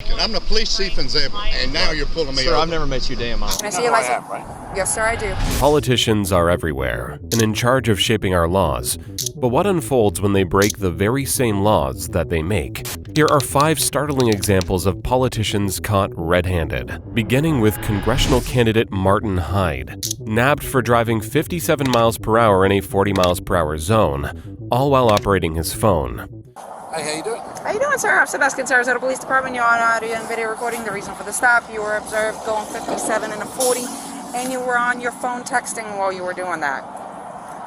ticket. I'm the police chief in Zebra, and now you're pulling me Sir, over. I've never met you a day in my life. Can I see your license? Yes, sir, I do. Politicians are everywhere and in charge of shaping our laws. But what unfolds when they break the very same laws that they make? Here are 5 startling examples of politicians caught red-handed, beginning with congressional candidate Martin Hyde, nabbed for driving 57 miles per hour in a 40 miles per hour zone, all while operating his phone. Hey, how you doing? How you doing, sir? I'm Sebastian, Sarasota Police Department. You're on audio and video recording. The reason for the stop, you were observed going 57 and a 40, and you were on your phone texting while you were doing that.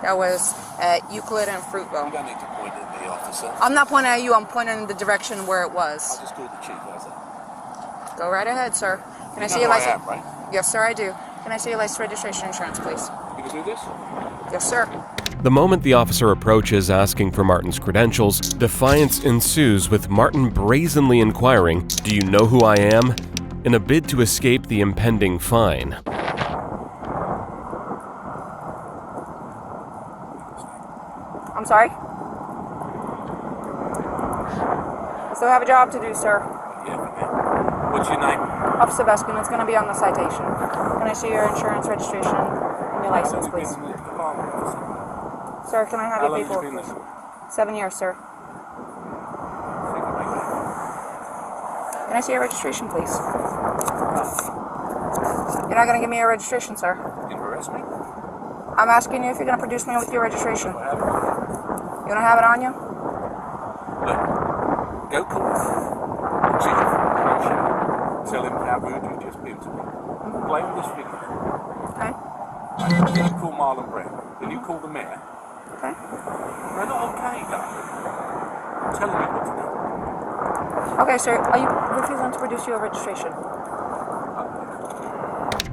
That was at Euclid and Fruitville. You don't need to point at me, officer. I'm not pointing at you, I'm pointing in the direction where it was. I just called the chief, how's that? Go right ahead, sir. Can I see know your who I license? am, right? Yes, sir, I do. Can I see your license, registration, insurance, please? You can do this? Yes, sir. The moment the officer approaches asking for Martin's credentials, defiance ensues with Martin brazenly inquiring, "Do you know who I am?" in a bid to escape the impending fine. I'm sorry? I still have a job to do, sir. Yeah, okay. What's your name? Officer Beskin, it's going to be on the citation. Can I see your insurance, registration, and your license, How long please? have you been in the department, officer? Sir, can I have How your long have you paperwork, been please? there? 7 years, sir. Can I see your registration, please? You're not going to give me your registration, sir. You can arrest me? I'm asking you if you're going to produce me with your registration. I have it. You don't have it on you? Look, go call the chief. Go shout. Tell him how rude you just been to me. Play with this video. Okay. Then you call Marlon Brown. Then you call the mayor. Okay. They're not okay, darling. I'm telling you what to do. Okay, sir. Are you refusing to produce your registration?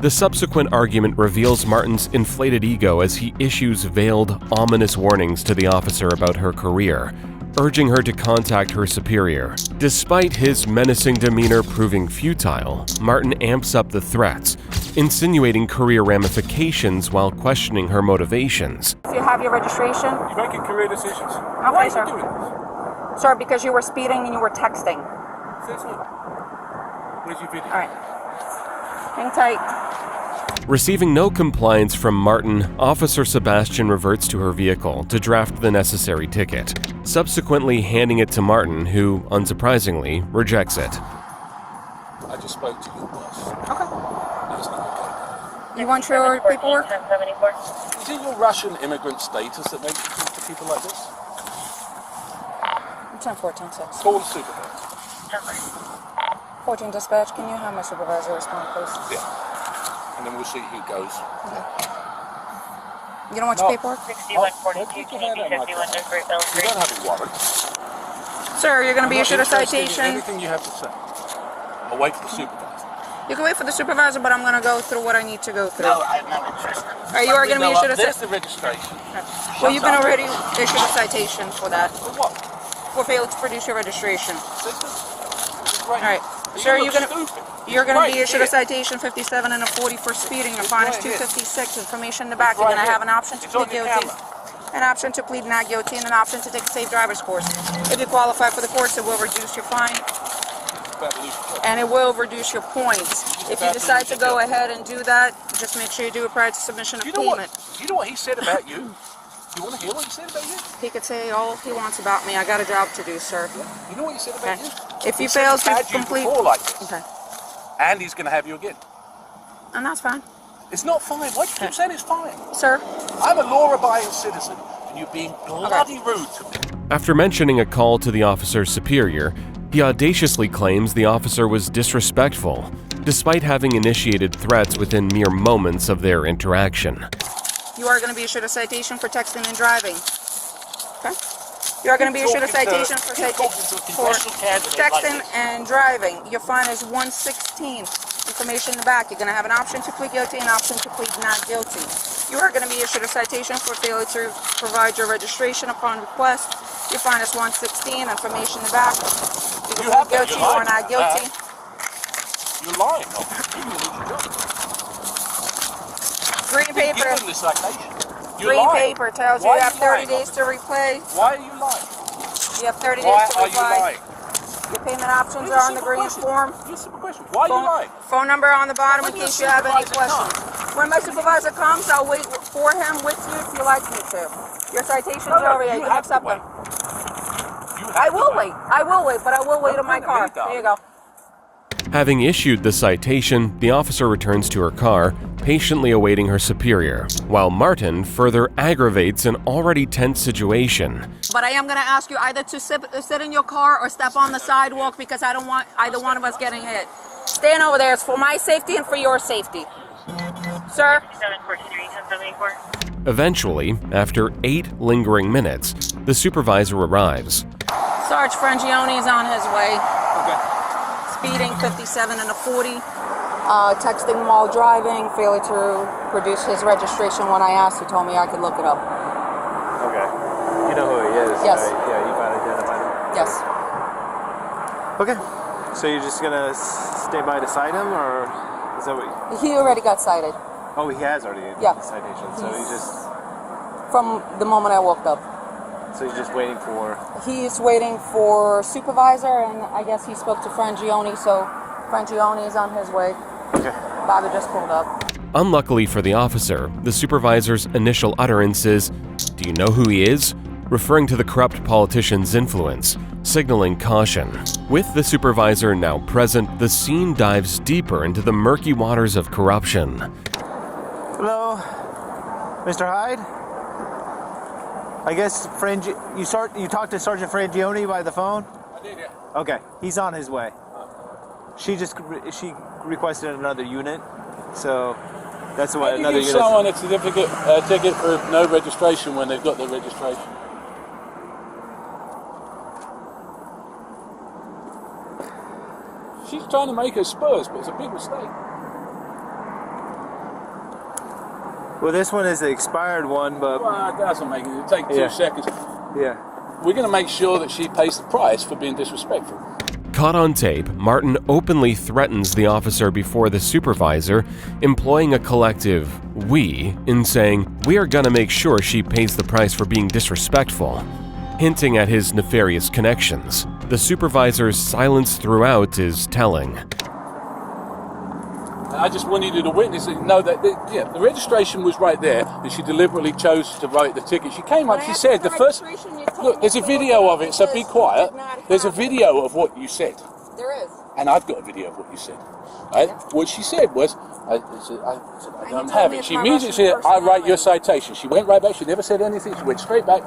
The subsequent argument reveals Martin's inflated ego as he issues veiled, ominous warnings to the officer about her career, urging her to contact her superior. Despite his menacing demeanor proving futile, Martin amps up the threats, insinuating career ramifications while questioning her motivations. If you have your registration. You're making career decisions. Okay, Why are sir. you doing this? Sir, because you were speeding and you were texting. Says who? Where's your video? All right. Hang tight. Receiving no compliance from Martin, Officer Sebastian reverts to her vehicle to draft the necessary ticket, subsequently handing it to Martin, who, unsurprisingly, rejects it. I just spoke to your boss. Okay. That's not okay. You want your paperwork? Is it your Russian immigrant status that makes you talk to people like this? 10-14-6. Call the supervisor. 14 dispatch, can you have my supervisor respond, please? Yeah. And then we'll see who goes. Okay. You don't want your paperwork? 6142, can you be 51 to Great Bell You Street? don't have a warrant. Sir, you're going to be I'm not issued a interested in citation. Anything you have to say. I'll wait for the supervisor. You can wait for the supervisor, but I'm going to go through what I need to go through. No, I'm not interested. You are going to be issued a There's citation. the registration. Well, you've been already issued a citation for that. For what? For failing to produce your registration. All right. Sir, you're going to be issued a Right, citation 57 and a 40 for speeding. Your fine is right here. $256. Information in the back. It's You're going right to have here. an option to It's plead on your guilty, camera. an option to plead not guilty, and an option to take a safe driver's course. If you qualify for the course, it will reduce your fine, and it will reduce your points. If you decide to go ahead and do that, just make sure you do it prior to submission of You know payment. what? You know what he said about you? You want to hear what he said about you? He could say all he wants about me. I got a job to do, sir. You know what he said about Okay. you? If you He said fail he's to had you complete, before like this, okay, and he's going to have you again. and that's fine, It's not fine. Why do you keep saying it's fine? sir. I'm a law-abiding citizen, and you're being bloody rude to me. After mentioning a call to the officer's superior, he audaciously claims the officer was disrespectful, despite having initiated threats within mere moments of their interaction. You are going to be issued a citation for texting and driving. Okay. You are going to be issued a citation for texting and driving. Your fine is $116. Information in the back. You're going to have an option to plead guilty and an option to plead not guilty. You are going to be issued a citation for failure to provide your registration upon request. Your fine is $116. Information in the back. You can plead guilty or not guilty. You're lying. Green paper. Give him the citation. You're Green lying. paper tells you Why you are have you 30 lying, days to replay. Why are you lying? You have 30 days Why to are you reply. lying? Your payment options are on the green form. Just a simple question. Why are you lying? Phone number on the bottom in case you have any questions. When my supervisor comes, I'll wait for him with you if you like me to. Your citations are over here. You can accept them. I will wait. I will wait, but I will wait in my car. There you go. Having issued the citation, the officer returns to her car, patiently awaiting her superior, while Martin further aggravates an already tense situation. But I am going to ask you either to sit in your car or step on the sidewalk because I don't want either one of us getting hit. Stand over there. It's for my safety and for your safety. Sir? 743, confirming for. Eventually, after 8 lingering minutes, the supervisor arrives. Sarge Frangione is on his way. Okay. Speeding 57 and a 40. Texting while driving. Failure to produce his registration when I asked. He told me I could look it up. Okay. You know who he is? Yes. Right? Yeah, you got identified him? Yes. Okay. So you're just gonna stay by to cite him, or is that what? He already got cited. Oh, he has already Yeah. the citation. So he's just. From the moment I walked up. So he's just waiting for. He's waiting for supervisor, and I guess he spoke to Frangione, so Frangione is on his way. Okay. Bobby just pulled up. Unluckily for the officer, the supervisor's initial utterance is, "Do you know who he is?" referring to the corrupt politician's influence, signaling caution. With the supervisor now present, the scene dives deeper into the murky waters of corruption. Hello, Mr. Hyde. I guess you talked to Sergeant Frangione by the phone? I did, yeah. Okay, he's on his way. She requested another unit, so that's How what do you another give unit. someone a certificate, ticket for no registration when they've got their registration? She's trying to make her Spurs, but it's a big mistake. Well, this one is the expired one, but Well, it doesn't make it. It'll take 2 Yeah. seconds. yeah. We're going to make sure that she pays the price for being disrespectful. Caught on tape, Martin openly threatens the officer before the supervisor, employing a collective "we" in saying, "We are gonna make sure she pays the price for being disrespectful," hinting at his nefarious connections. The supervisor's silence throughout is telling. I just wanted you to witness it, know that the registration was right there, and she deliberately chose to write the ticket. She came up, she said the first. Look, there's a video of it, so be quiet. There's a video of what you said, There is. and I've got a video of what you said. Right? What she said was, I don't have it. She immediately said, "I write your citation." She went right back. She never said anything. She went straight back.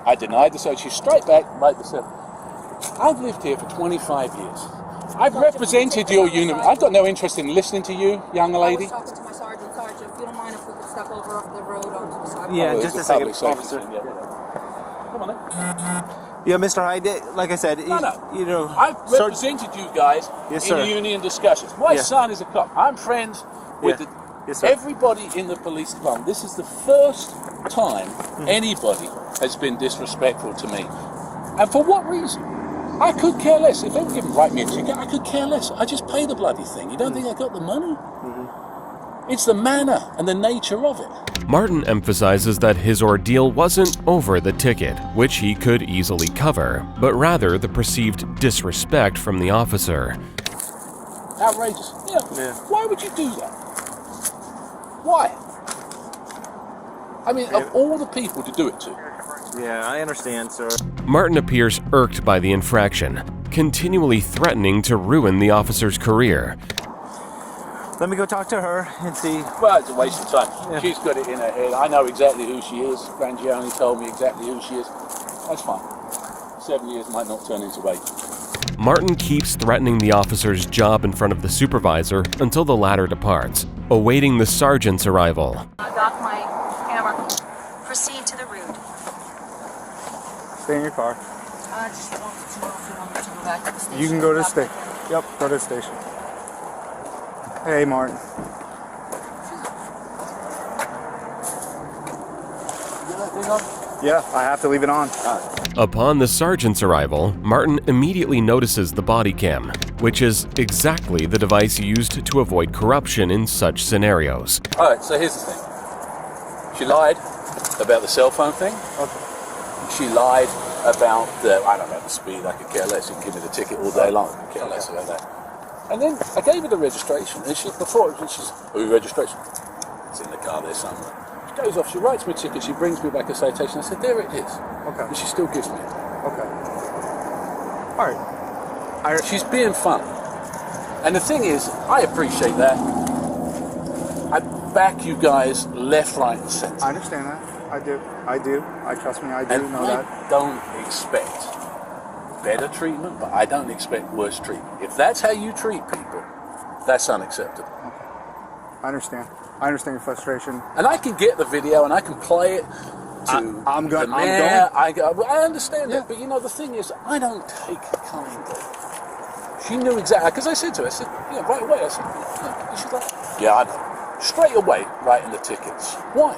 I denied the citation. She's straight back, right the cell. I've lived here for 25 years. I've represented your unit. I've got no interest in listening to you, young lady. I was talking to my sergeant. Sergeant, if you don't mind if we could step over off the road onto the sidewalk. Yeah, Oh, just it's a second, public safety officer. thing, yeah. Come on then. Yeah, Mr. Hyde, like I said, No. you know, I've represented you guys Yes, in sir. union discussions. My Yeah. son is a cop. I'm friends with Yeah. Yes, sir. everybody in the police department. This is the first time anybody has been disrespectful to me. And for what reason? I could care less. If they were going to write me a ticket, I could care less. I just pay the bloody thing. You don't think I got the money? It's the manner and the nature of it. Martin emphasizes that his ordeal wasn't over the ticket, which he could easily cover, but rather the perceived disrespect from the officer. Outrageous. Yeah. Why would you do that? Why? I mean, of all the people to do it to. Yeah, I understand, sir. Martin appears irked by the infraction, continually threatening to ruin the officer's career. Let me go talk to her and see. Well, it's a waste of time. Yeah. She's got it in her head. I know exactly who she is. Frangione told me exactly who she is. That's fine. 7 years might not turn into 8. Martin keeps threatening the officer's job in front of the supervisor until the latter departs, awaiting the sergeant's arrival. I got my camera. Proceed to the route. Stay in your car. I just wanted to know if you want me to go back to the station. You can go to the station. Yep, go to the station. Hey, Martin. Yeah, I have to leave it on. Upon the sergeant's arrival, Martin immediately notices the body cam, which is exactly the device used to avoid corruption in such scenarios. All right, so here's the thing. She lied about the cell phone thing. Okay. She lied about, I don't know, the speed. I could care less. You can give me the ticket all day long. I could care less about that. And then I gave her the registration, and she's, oh, registration? It's in the car there somewhere. She goes off, she writes me a ticket, she brings me back a citation. I said, there it is. Okay. And she still gives me it. Okay. All right. She's being fun. And the thing is, I appreciate that. I back you guys left, right, and centre. I understand that. I do. Trust me, I do and know that. I don't expect better treatment, but I don't expect worse treatment. If that's how you treat people, that's unacceptable. Okay. I understand your frustration. And I can get the video and I can play it to the mayor. I understand that, but you know, the thing is, I don't take kindly. She knew exactly, because I said to her, right away, I said, and she's like, yeah, I know. Straight away, writing the tickets. Why?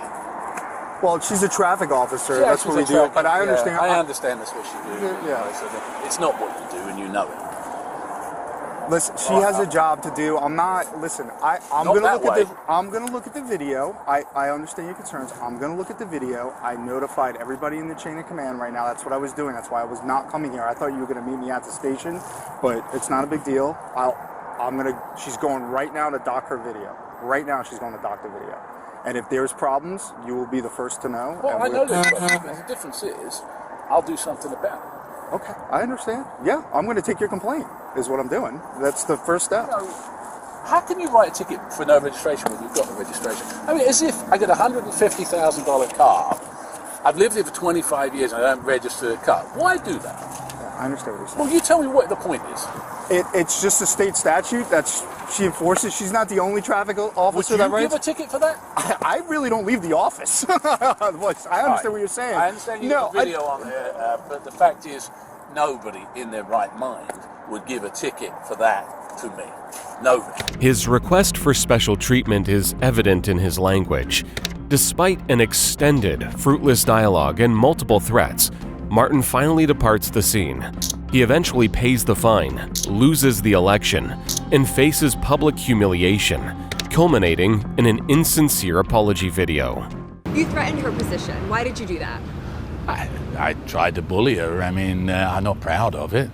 Well, she's a traffic officer. Yeah, that's what we do. But I understand. I understand that's what she do. Yeah. So it's not what you do, and you know it. Listen, she has a job to do. I'm not. Listen, I'm gonna look at the video. I understand your concerns. I'm gonna look at the video. I notified everybody in the chain of command right now. That's what I was doing. That's why I was not coming here. I thought you were gonna meet me at the station, but it's not a big deal. She's going right now to dock her video. Right now, she's going to dock the video. And if there's problems, you will be the first to know. Well, I know there's problems. The difference is, I'll do something about it. Okay, I understand. Yeah, I'm going to take your complaint, is what I'm doing. That's the first step. You know, how can you write a ticket for no registration when you've got the registration? I mean, as if I get a $150,000 car, I've lived here for 25 years and I don't register the car. Why do that? Yeah, I understand what you're saying. Well, you tell me what the point is. It's just a state statute that she enforces. She's not the only traffic officer that writes. Would you give a ticket for that? I really don't leave the office. I understand what you're saying. I understand you have a video on there, but the fact is, nobody in their right mind would give a ticket for that to me. Nobody. His request for special treatment is evident in his language. Despite an extended, fruitless dialogue and multiple threats, Martin finally departs the scene. He eventually pays the fine, loses the election, and faces public humiliation, culminating in an insincere apology video. You threatened her position. Why did you do that? I tried to bully her. I mean, I'm not proud of it.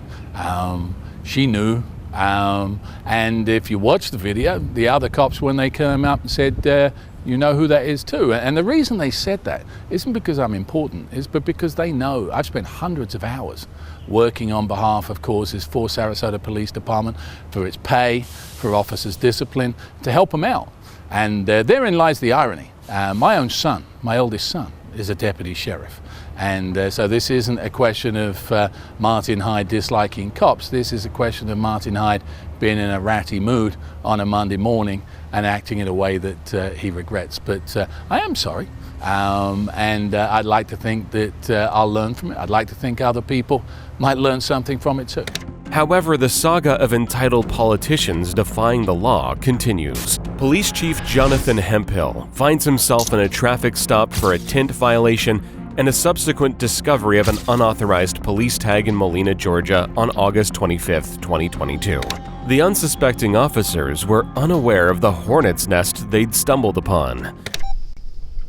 She knew. And if you watch the video, the other cops, when they came up and said, you know who that is too. And the reason they said that isn't because I'm important, but because they know I've spent hundreds of hours working on behalf of causes for Sarasota Police Department, for its pay, for officers' discipline, to help them out. And therein lies the irony. My own son, my oldest son, is a deputy sheriff. And so this isn't a question of Martin Hyde disliking cops. This is a question of Martin Hyde being in a ratty mood on a Monday morning and acting in a way that he regrets. But I am sorry. And I'd like to think that I'll learn from it. I'd like to think other people might learn something from it too. However, the saga of entitled politicians defying the law continues. Police Chief Jonathan Hemphill finds himself in a traffic stop for a tint violation and a subsequent discovery of an unauthorized police tag in Molina, Georgia on August 25, 2022. The unsuspecting officers were unaware of the hornet's nest they'd stumbled upon.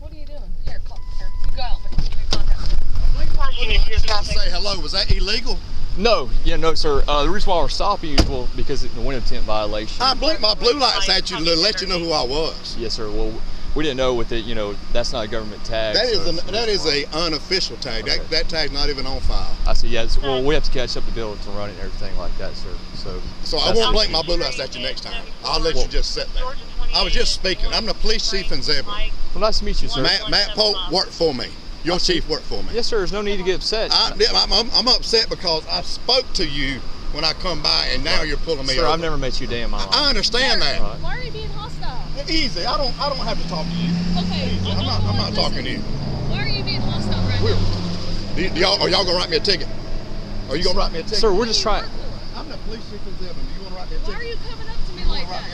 What are you doing? Here, you go out. Say hello, was that illegal? No, no, sir. The reason why we're stopping you is because it's a window tint violation. I blinked my blue lights at you to let you know who I was. Yes, sir. Well, we didn't know with it, that's not a government tag. That is a unofficial tag. Okay. That tag's not even on file. I see. Yes. Well, we have to catch up to bill to run it and everything like that, sir. So I won't blink my blue lights at you next time. I'll let you just sit there. I was just speaking. I'm the police chief in Zebulon. Well, nice to meet you, sir. Matt Polk worked for me. Your chief worked for me. Yes, sir. There's no need to get upset. I'm upset because I spoke to you when I come by, and now you're pulling me over. Sir, I've never met you a day in my life. I understand that. Why are you being hostile? Easy. I don't have to talk to you. Okay. Easy. I'm not talking to you. Why are you being hostile right now? Are y'all gonna write me a ticket? Are you gonna write me a ticket? Sir, we're just trying. I'm the police chief in Zebulon. Do you want to write me a ticket? Why are you coming up to me like that?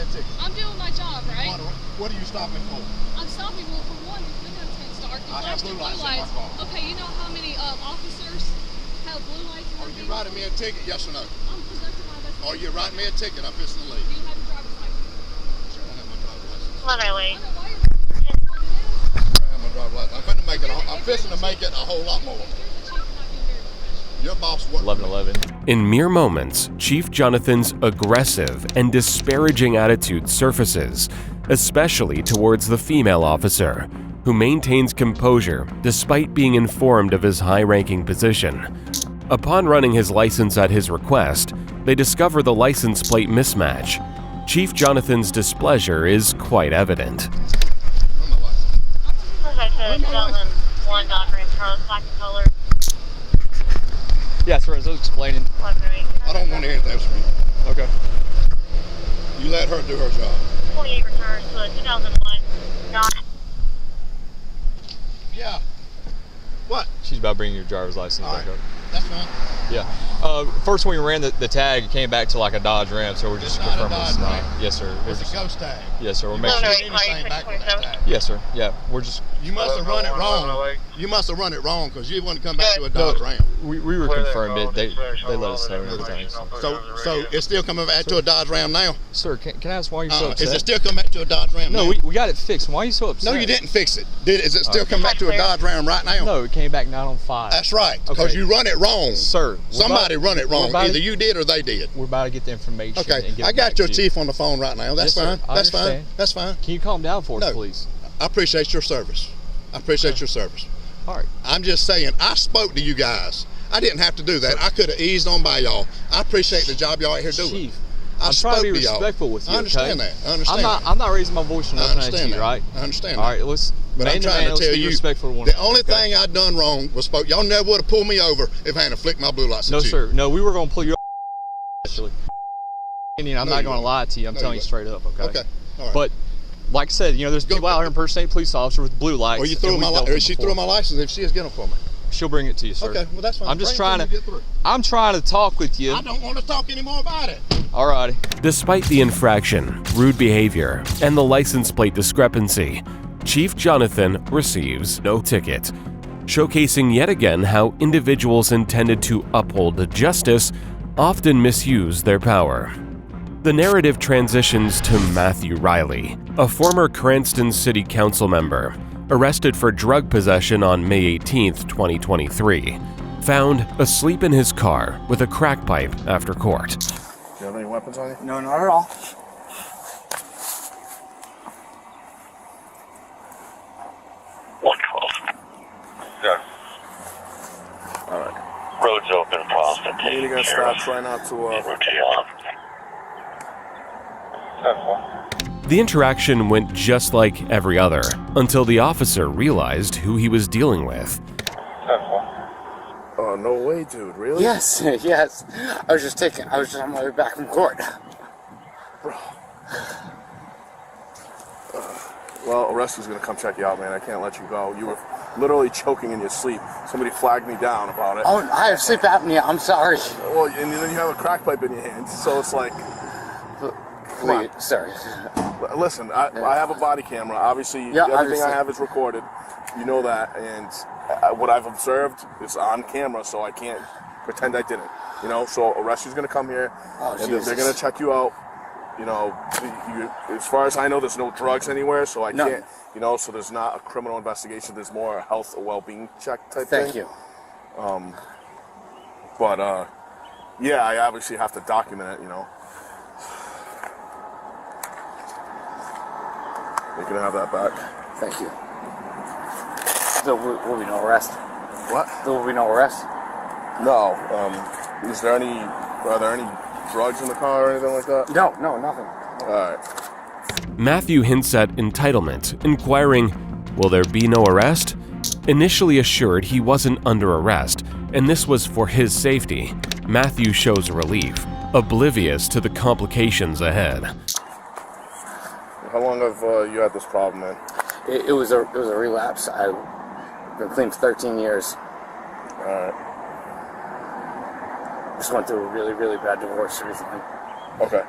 I'm doing my job, right? What are you stopping for? I'm stopping for one. Window tints dark. I have blue lights in my car. Okay, you know how many officers have blue lights? Are you writing me a ticket? Yes or no? I'm conducting my investigation. Are you writing me a ticket? I'm fixing to leave. Do you have your driver's license? Sure, I have my driver's license. On our way. I know why you're what it is. I have my driver's license. I'm fixing to make it a whole lot more. You're the chief and not being very professional. Your boss what? 1111. In mere moments, Chief Jonathan's aggressive and disparaging attitude surfaces, especially towards the female officer, who maintains composure despite being informed of his high-ranking position. Upon running his license at his request, they discover the license plate mismatch. Chief Jonathan's displeasure is quite evident. Yeah, sir, as I was explaining. I don't want anything else from you. Okay. You let her do her job. 28 returns to 2001. Not. Yeah. What? She's about bringing your driver's license All back right. up. That's fine. Yeah. First, when we ran the tag, it came back to like a Dodge Ram, so we're just It's not a confirming it's Dodge not. Ram. Yes, sir. We're It's just, a ghost tag. yes, sir. We're You making must sure. have anything back with that tag. Yes, sir. Yeah, we're just. You must have run it wrong. You must have run it wrong because you want to come back to a No, Dodge Ram. we were confirmed it. They let us know and everything. So it's still coming back to a Dodge Ram now? Sir, can I ask why you're so upset? Is it still coming back to a Dodge Ram No, now? we got it fixed. Why are you so upset? No, you didn't fix it. Is it still coming back to a Dodge Ram right now? No, it came back 9 on 5. That's right, because you run it wrong. Sir. Somebody run it wrong. about Either to- you did or they did. We're about to get the information. Okay, and get I it got back your to you. chief on the phone right now. That's Yes, sir. fine. I That's fine. understand. That's fine. Can you calm down for us, No. please? I appreciate your service. I appreciate your service. All right. I'm just saying, I spoke to you guys. I didn't have to do that. I could have eased on by y'all. I appreciate the job y'all out here doing. Chief, I I'm trying to be spoke y'all. respectful with you. I understand okay? that. I understand that. I'm not raising my voice or I nothing at understand you, that. right? I understand All that. right, let's. But man I'm to trying man, to let's tell be you, respectful to one the another, only okay? thing I done wrong was spoke. Y'all never would have pulled me over if I hadn't flicked my blue lights No, at you. sir. No, we were going to pull you. Actually, I'm No, not you going to lie to you. I'm No, telling you you straight up. Okay. Okay. All right. But like I said, there's people out here impersonating police officers with blue lights. Or you and threw we've my dealt or with she them threw before. my license if she is getting them for me. She'll bring it to you, sir. Okay, well that's fine. I'm just Bring it trying till you get through. I'm trying to talk with you. I don't want to talk anymore about it. All righty. Despite the infraction, rude behavior, and the license plate discrepancy, Chief Jonathan receives no ticket, showcasing yet again how individuals intended to uphold justice often misuse their power. The narrative transitions to Matthew Riley, a former Cranston City Council member, arrested for drug possession on May 18, 2023, found asleep in his car with a crack pipe after court. Do you have any weapons on you? No, not at all. Yeah. All right. Roads open, Boston. You gotta stop. Try not to. The interaction went just like every other, until the officer realized who he was dealing with. Oh, no way, dude. Really? Yes, yes. I was just on my way back from court. Bro. Well, a rescue's gonna come check you out, man. I can't let you go. You were literally choking in your sleep. Somebody flagged me down about it. Oh, I have sleep apnea. I'm sorry. Well, and then you have a crack pipe in your hand, so it's like... Please, sorry. Listen, I have a body camera. Obviously, everything I have is recorded. You know that, and what I've observed is on camera, so I can't pretend I didn't. So a rescue's gonna come here, and they're gonna check you out. As far as I know, there's no drugs anywhere, so I can't. So there's not a criminal investigation. There's more a health or well-being check type thing. Thank you. Yeah, I obviously have to document it. You can have that back. Thank you. There will be no arrest. What? There will be no arrest? No. Are there any drugs in the car or anything like that? No, nothing. All right. Matthew hints at entitlement, inquiring, "Will there be no arrest?" Initially assured he wasn't under arrest, and this was for his safety, Matthew shows relief, oblivious to the complications ahead. How long have you had this problem, man? It was a relapse. I've been clean for 13 years. All right. Just went through a really, really bad divorce recently. Okay.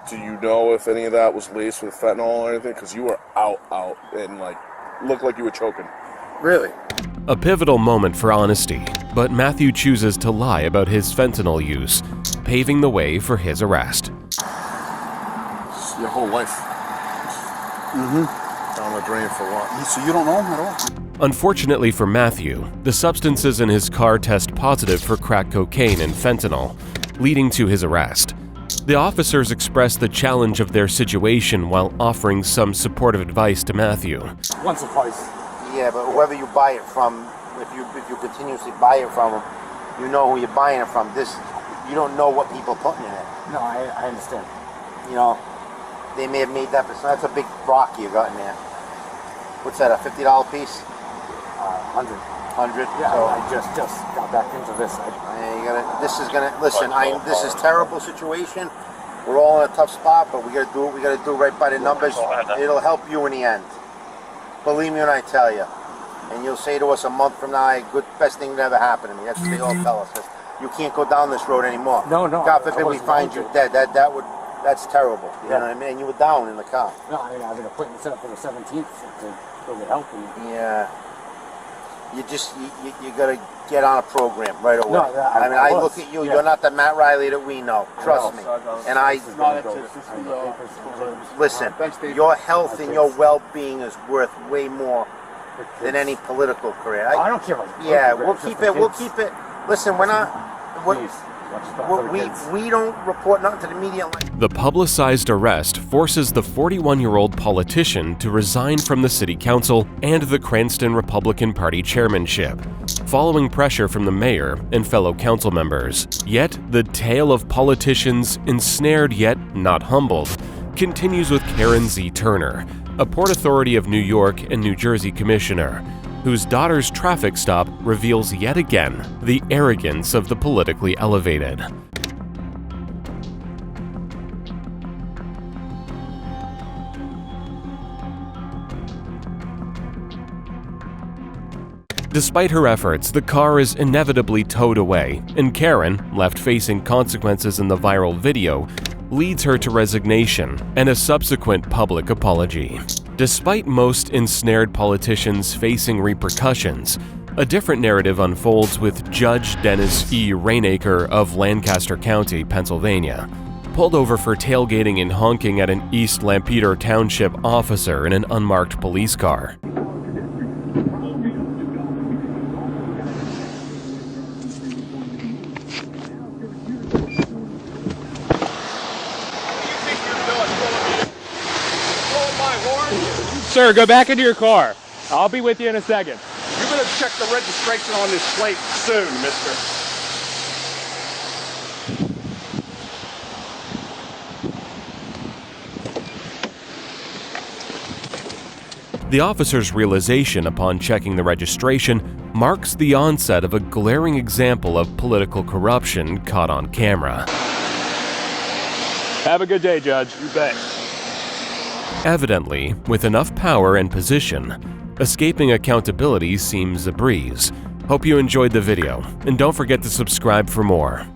Do you know if any of that was laced with fentanyl or anything? Because you were out, and looked like you were choking. Really? A pivotal moment for honesty, but Matthew chooses to lie about his fentanyl use, paving the way for his arrest. Your whole life. Mm-hmm. down the drain for what? So you don't know him at all? Unfortunately for Matthew, the substances in his car test positive for crack cocaine and fentanyl, leading to his arrest. The officers expressed the challenge of their situation while offering some supportive advice to Matthew. Once or twice. Yeah, but whoever you buy it from, if you continuously buy it from them, you know who you're buying it from. You don't know what people are putting in it. No, I understand. You know, they may have made that, but that's a big rock you got in there. What's that, a $50 piece? 100. 100? Yeah, so I just got back into this. This is terrible situation. We're all in a tough spot, but we gotta do what we gotta do right by the numbers. It'll help you in the end. Believe me when I tell you. And you'll say to us a month from now, best thing that ever happened to me. That's what they all tell us. You can't go down this road anymore. No. God forbid we find you dead. That's terrible. You know what I mean? And you were down in the car. No, I have an appointment set up for the 17th to go get help. Yeah. You gotta get on a program right away. No, I look at you. Yeah. You're not the Matt Riley that we know. Trust me. And listen. Your health and your well-being is worth way more than any political career. I don't care. We'll keep it. Listen, we're not. We don't report nothing to the media. The publicized arrest forces the 41-year-old politician to resign from the city council and the Cranston Republican Party chairmanship, following pressure from the mayor and fellow council members. Yet, the tale of politicians ensnared yet not humbled continues with Karen Z. Turner, a Port Authority of New York and New Jersey commissioner, whose daughter's traffic stop reveals yet again the arrogance of the politically elevated. Despite her efforts, the car is inevitably towed away, and Karen, left facing consequences in the viral video, leads her to resignation and a subsequent public apology. Despite most ensnared politicians facing repercussions, a different narrative unfolds with Judge Dennis E. Rainacre of Lancaster County, Pennsylvania, pulled over for tailgating and honking at an East Lampeter Township officer in an unmarked police car. Sir, go back into your car. I'll be with you in a second. You better check the registration on this plate soon, mister. The officer's realization upon checking the registration marks the onset of a glaring example of political corruption caught on camera. Have a good day, Judge. You bet. Evidently, with enough power and position, escaping accountability seems a breeze. Hope you enjoyed the video, and don't forget to subscribe for more.